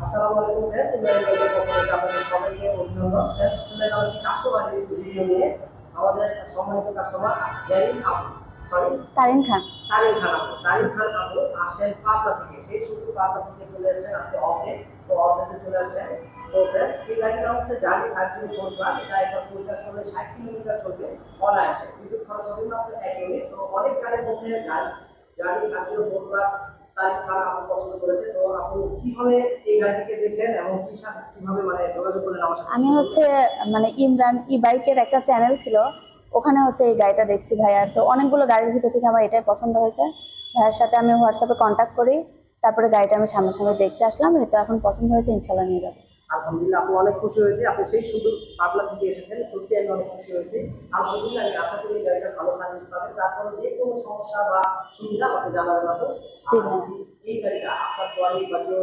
আসসালামু আলাইকুম ফ্রেন্ডস, ইমরান ভাইয়ের পক্ষ থেকে আপনাদের সবাইকে অভিনন্দন। ফ্রেন্ডস, চলে গেলাম একটি কাস্টমার ভিডিও নিয়ে। আমাদের সম্মানিত কাস্টমার জারিন আপু, সরি তারিন খান। তারিন খান আপু আসেন পাবনা থেকে। সেই শুধু পাবনা থেকে চলে আসছেন আজকে অফে, তো অফেতে চলে আসছেন। তো ফ্রেন্ডস, এই গাড়িটা হচ্ছে জার্নি 504+। এটা এখন 50 চলবে অনায়াসে। বিদ্যুৎ খরচ হবে মাত্র 1 ইউনিট। তো অনেক গাড়ির মধ্যে জার্নি 504+ তারিখ খান আপু পছন্দ করেছে। তো আপু কিভাবে এই গাড়িটিকে দেখলেন এবং কিভাবে মানে যোগাযোগ করলেন আমার সাথে? আমি হচ্ছে মানে ইমরান ই বাইকের একটা চ্যানেল ছিল, ওখানে হচ্ছে এই গাড়িটা দেখছি ভাইয়ার। তো অনেকগুলো গাড়ির ভিতর থেকে আমার এটাই পছন্দ হয়েছে। ভাইয়ের সাথে আমি হোয়াটসঅ্যাপে কন্ট্যাক্ট করি, তারপরে গাড়িটা আমি সামনাসামনি দেখতে আসলাম। এই তো এখন পছন্দ হয়েছে, ইনশাল্লাহ নিয়ে যাবো। আলহামদুলিল্লাহ, আপু অনেক খুশি হয়েছে। আপনি সেই সুদূর পাবনা থেকে এসেছেন, সত্যি আমি অনেক খুশি হয়েছি। আলহামদুলিল্লাহ, আমি আশা করি এই গাড়িটা ভালো সার্ভিস পাবেন। তারপরে যে কোনো সমস্যা বা সুবিধা আমাকে জানাবেন আপু। জি আর ভাইয়া। যদি এই গাড়িটা আপনার কোয়ালিটি বা কেউ